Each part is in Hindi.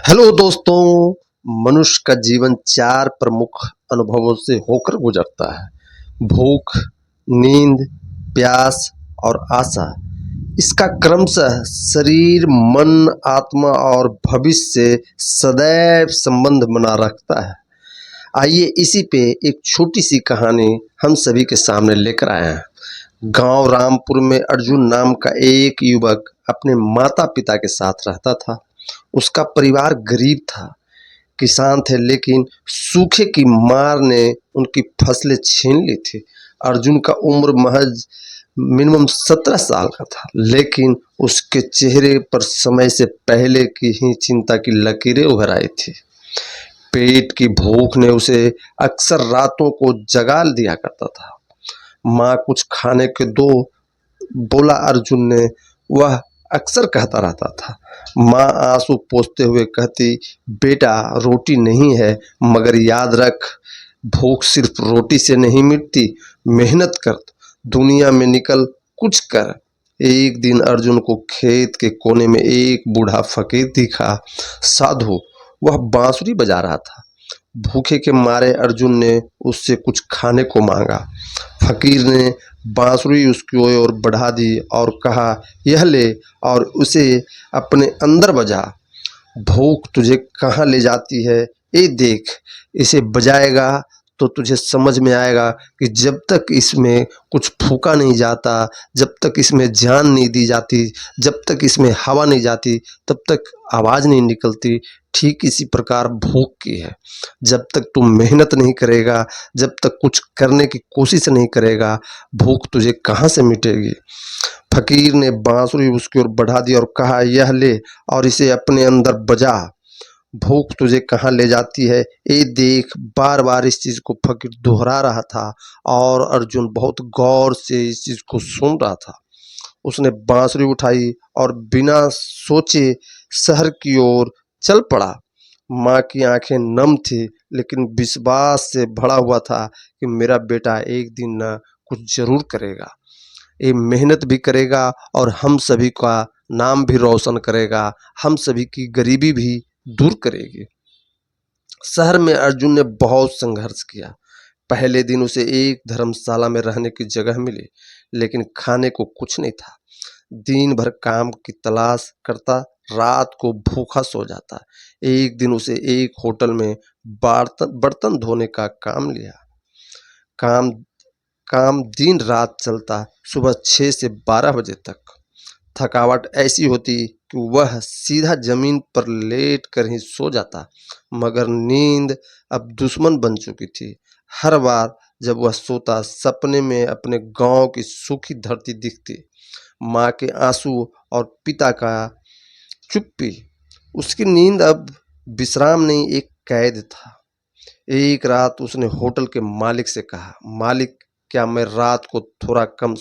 हेलो दोस्तों, मनुष्य का जीवन चार प्रमुख अनुभवों से होकर गुजरता है। भूख, नींद, प्यास और आशा। इसका क्रमशः शरीर, मन, आत्मा और भविष्य से सदैव संबंध बना रखता है। आइए इसी पे एक छोटी सी कहानी हम सभी के सामने लेकर आए हैं। गांव रामपुर में अर्जुन नाम का एक युवक अपने माता पिता के साथ रहता था। उसका परिवार गरीब था, किसान थे, लेकिन सूखे की मार ने उनकी फसलें छीन ली थी। अर्जुन का उम्र महज मिनिमम 17 साल का था, लेकिन उसके चेहरे पर समय से पहले की ही चिंता की लकीरें उभर आई थी। पेट की भूख ने उसे अक्सर रातों को जगा दिया करता था। माँ कुछ खाने के दो, बोला अर्जुन ने। वह अक्सर कहता रहता था। माँ आंसू पोंछते हुए कहती, बेटा रोटी नहीं है, मगर याद रख, भूख सिर्फ रोटी से नहीं मिटती, मेहनत कर, दुनिया में निकल, कुछ कर। एक दिन अर्जुन को खेत के कोने में एक बूढ़ा फकीर दिखा। साधु, वह बांसुरी बजा रहा था। भूखे के मारे अर्जुन ने उससे कुछ खाने को मांगा। फकीर ने बांसुरी उसकी ओर बढ़ा दी और कहा, यह ले और उसे अपने अंदर बजा। भूख तुझे कहाँ ले जाती है, ये देख। इसे बजाएगा तो तुझे समझ में आएगा कि जब तक इसमें कुछ फूका नहीं जाता, जब तक इसमें जान नहीं दी जाती, जब तक इसमें हवा नहीं जाती, तब तक आवाज़ नहीं निकलती। ठीक इसी प्रकार भूख की है। जब तक तुम मेहनत नहीं करेगा, जब तक कुछ करने की कोशिश नहीं करेगा, भूख तुझे कहाँ से मिटेगी। फकीर ने बांसुरी उसकी ओर बढ़ा दी और कहा, यह ले और इसे अपने अंदर बजा। भूख तुझे कहाँ ले जाती है, ये देख। बार बार इस चीज को फकीर दोहरा रहा था और अर्जुन बहुत गौर से इस चीज को सुन रहा था। उसने बांसुरी उठाई और बिना सोचे शहर की ओर चल पड़ा। माँ की आंखें नम थी, लेकिन विश्वास से भरा हुआ था कि मेरा बेटा एक दिन न कुछ जरूर करेगा। ये मेहनत भी करेगा और हम सभी का नाम भी रोशन करेगा, हम सभी की गरीबी भी दूर करेगी। शहर में अर्जुन ने बहुत संघर्ष किया। पहले दिन उसे एक धर्मशाला में रहने की जगह मिली, लेकिन खाने को कुछ नहीं था। दिन भर काम की तलाश करता, रात को भूखा सो जाता। एक दिन उसे एक होटल में बर्तन धोने का काम लिया। काम काम दिन रात चलता, सुबह 6 से 12 बजे तक। थकावट ऐसी होती कि वह सीधा जमीन पर लेट कर ही सो जाता, मगर नींद अब दुश्मन बन चुकी थी। हर बार जब वह सोता, सपने में अपने गांव की सूखी धरती दिखती, माँ के आंसू और पिता का चुप्पी। उसकी नींद अब विश्राम नहीं, एक कैद था। एक रात उसने होटल के मालिक से कहा, मालिक, क्या मैं रात को थोड़ा कम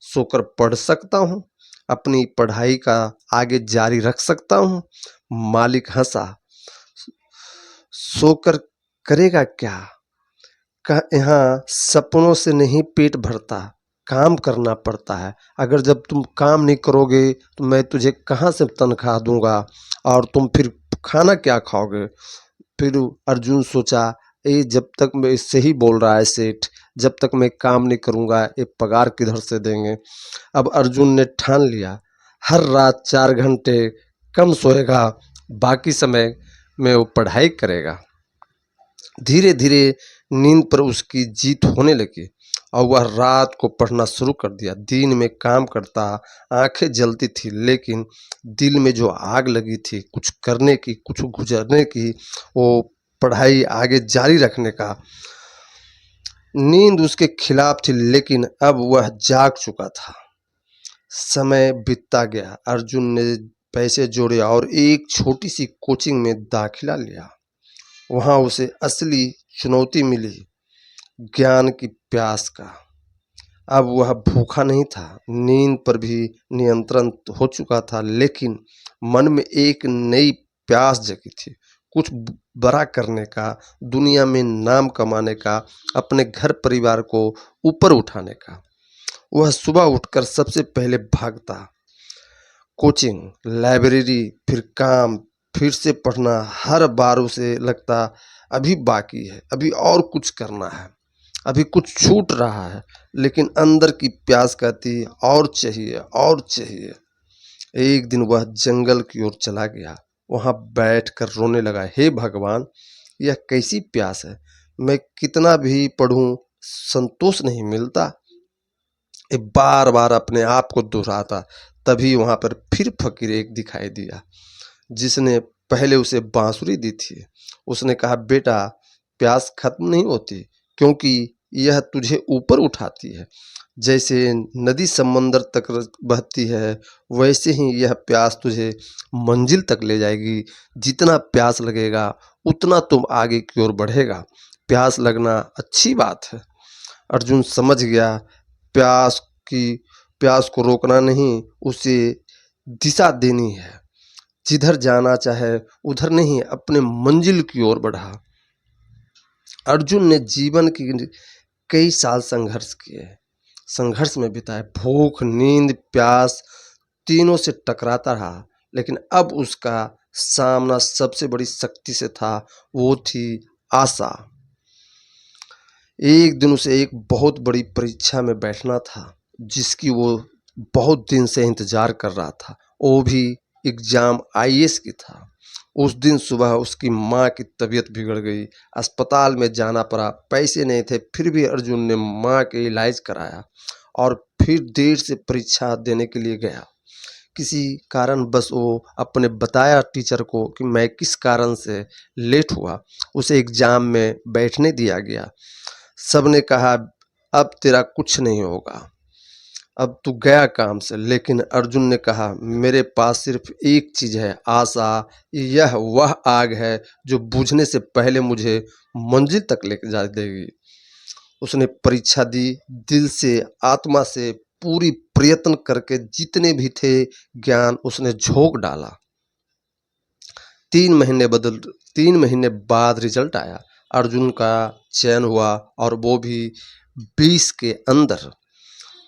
सोकर पढ़ सकता हूँ? अपनी पढ़ाई का आगे जारी रख सकता हूँ? मालिक हंसा। सोकर करेगा क्या? यहाँ सपनों से नहीं पेट भरता, काम करना पड़ता है। अगर जब तुम काम नहीं करोगे तो मैं तुझे कहाँ से तनख्वाह दूंगा, और तुम फिर खाना क्या खाओगे? फिर अर्जुन सोचा, ये जब तक मैं सही बोल रहा है सेठ, जब तक मैं काम नहीं करूंगा ये पगार किधर से देंगे। अब अर्जुन ने ठान लिया, हर रात 4 घंटे कम सोएगा, बाकी समय में वो पढ़ाई करेगा। धीरे धीरे नींद पर उसकी जीत होने लगी और वह रात को पढ़ना शुरू कर दिया। दिन में काम करता, आंखें जलती थी, लेकिन दिल में जो आग लगी थी कुछ करने की, कुछ गुजरने की, वो पढ़ाई आगे जारी रखने का। नींद उसके खिलाफ थी, लेकिन अब वह जाग चुका था। समय बीतता गया। अर्जुन ने पैसे जोड़े और एक छोटी सी कोचिंग में दाखिला लिया। वहां उसे असली चुनौती मिली, ज्ञान की प्यास का। अब वह भूखा नहीं था, नींद पर भी नियंत्रण हो चुका था, लेकिन मन में एक नई प्यास जगी थी, कुछ बड़ा करने का, दुनिया में नाम कमाने का, अपने घर परिवार को ऊपर उठाने का। वह सुबह उठकर सबसे पहले भागता, कोचिंग, लाइब्रेरी, फिर काम, फिर से पढ़ना, हर बार उसे लगता अभी बाकी है, अभी और कुछ करना है, अभी कुछ छूट रहा है, लेकिन अंदर की प्यास कहती और चाहिए और चाहिए। एक दिन वह जंगल की ओर चला गया, वहां बैठकर रोने लगा, हे भगवान, यह कैसी प्यास है, मैं कितना भी पढ़ूं संतोष नहीं मिलता। ये बार बार अपने आप को दोहराता। तभी वहां पर फिर फकीर एक दिखाई दिया, जिसने पहले उसे बांसुरी दी थी। उसने कहा, बेटा, प्यास खत्म नहीं होती, क्योंकि यह तुझे ऊपर उठाती है। जैसे नदी समंदर तक बहती है, वैसे ही यह प्यास तुझे मंजिल तक ले जाएगी। जितना प्यास लगेगा उतना तुम आगे की ओर बढ़ेगा। प्यास लगना अच्छी बात है। अर्जुन समझ गया, प्यास की प्यास को रोकना नहीं, उसे दिशा देनी है। जिधर जाना चाहे उधर नहीं, अपने मंजिल की ओर बढ़ा। अर्जुन ने जीवन की कई साल संघर्ष किए, संघर्ष में बिताए। भूख, नींद, प्यास तीनों से टकराता रहा, लेकिन अब उसका सामना सबसे बड़ी शक्ति से था, वो थी आशा। एक दिन उसे एक बहुत बड़ी परीक्षा में बैठना था, जिसकी वो बहुत दिन से इंतजार कर रहा था। वो भी एग्जाम आईएएस की था। उस दिन सुबह उसकी माँ की तबीयत बिगड़ गई, अस्पताल में जाना पड़ा। पैसे नहीं थे, फिर भी अर्जुन ने माँ के इलाज कराया और फिर देर से परीक्षा देने के लिए गया। किसी कारण बस वो अपने बताया टीचर को कि मैं किस कारण से लेट हुआ। उसे एग्जाम में बैठने दिया गया। सबने कहा, अब तेरा कुछ नहीं होगा, अब तू गया काम से। लेकिन अर्जुन ने कहा, मेरे पास सिर्फ एक चीज है, आशा। यह वह आग है जो बुझने से पहले मुझे मंजिल तक लेकर जा देगी। उसने परीक्षा दी, दिल से, आत्मा से, पूरी प्रयत्न करके जितने भी थे ज्ञान उसने झोंक डाला। 3 महीने बाद रिजल्ट आया। अर्जुन का चयन हुआ, और वो भी 20 के अंदर।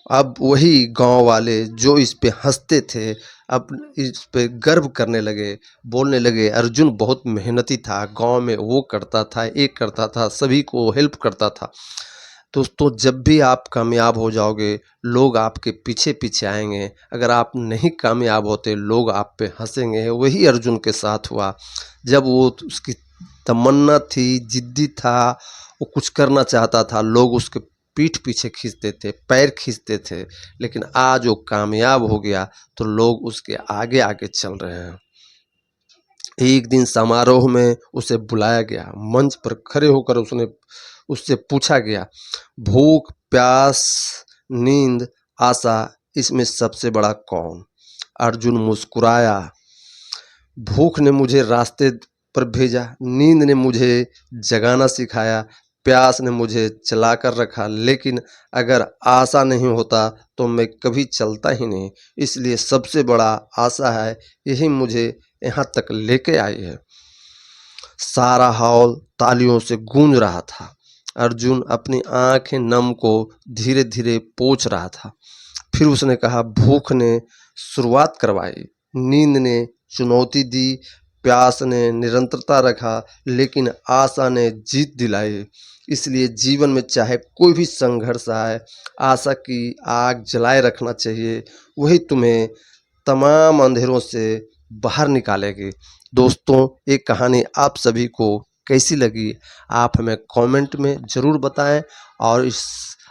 अब वही गांव वाले जो इस पे हंसते थे, अब इस पे गर्व करने लगे, बोलने लगे, अर्जुन बहुत मेहनती था, गांव में वो करता था, एक करता था, सभी को हेल्प करता था। दोस्तों, जब भी आप कामयाब हो जाओगे, लोग आपके पीछे पीछे आएंगे। अगर आप नहीं कामयाब होते, लोग आप पे हंसेंगे। वही अर्जुन के साथ हुआ। जब वो उसकी तमन्ना थी, जिद्दी था, वो कुछ करना चाहता था, लोग उसके पीठ पीछे खींचते थे, पैर खींचते थे। लेकिन आज वो कामयाब हो गया तो लोग उसके आगे आगे चल रहे हैं। एक दिन समारोह में उसे बुलाया गया। मंच पर खड़े होकर उससे पूछा गया, भूख, प्यास, नींद, आशा, इसमें सबसे बड़ा कौन? अर्जुन मुस्कुराया। भूख ने मुझे रास्ते पर भेजा, नींद ने मुझे जगाना सिखाया, प्यास ने मुझे चलाकर रखा, लेकिन अगर आशा नहीं होता तो मैं कभी चलता ही नहीं। इसलिए सबसे बड़ा आशा है, यही मुझे यहाँ तक लेके आई है। सारा हॉल तालियों से गूंज रहा था। अर्जुन अपनी आंखें नम को धीरे धीरे पोंछ रहा था। फिर उसने कहा, भूख ने शुरुआत करवाई, नींद ने चुनौती दी, प्यास ने निरंतरता रखा, लेकिन आशा ने जीत दिलाई। इसलिए जीवन में चाहे कोई भी संघर्ष आए, आशा की आग जलाए रखना चाहिए। वही तुम्हें तमाम अंधेरों से बाहर निकालेगी। दोस्तों, ये कहानी आप सभी को कैसी लगी, आप हमें कमेंट में ज़रूर बताएं। और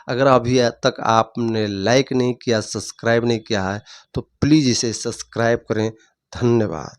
अगर अभी तक आपने लाइक नहीं किया, सब्सक्राइब नहीं किया है, तो प्लीज़ इसे सब्सक्राइब करें। धन्यवाद।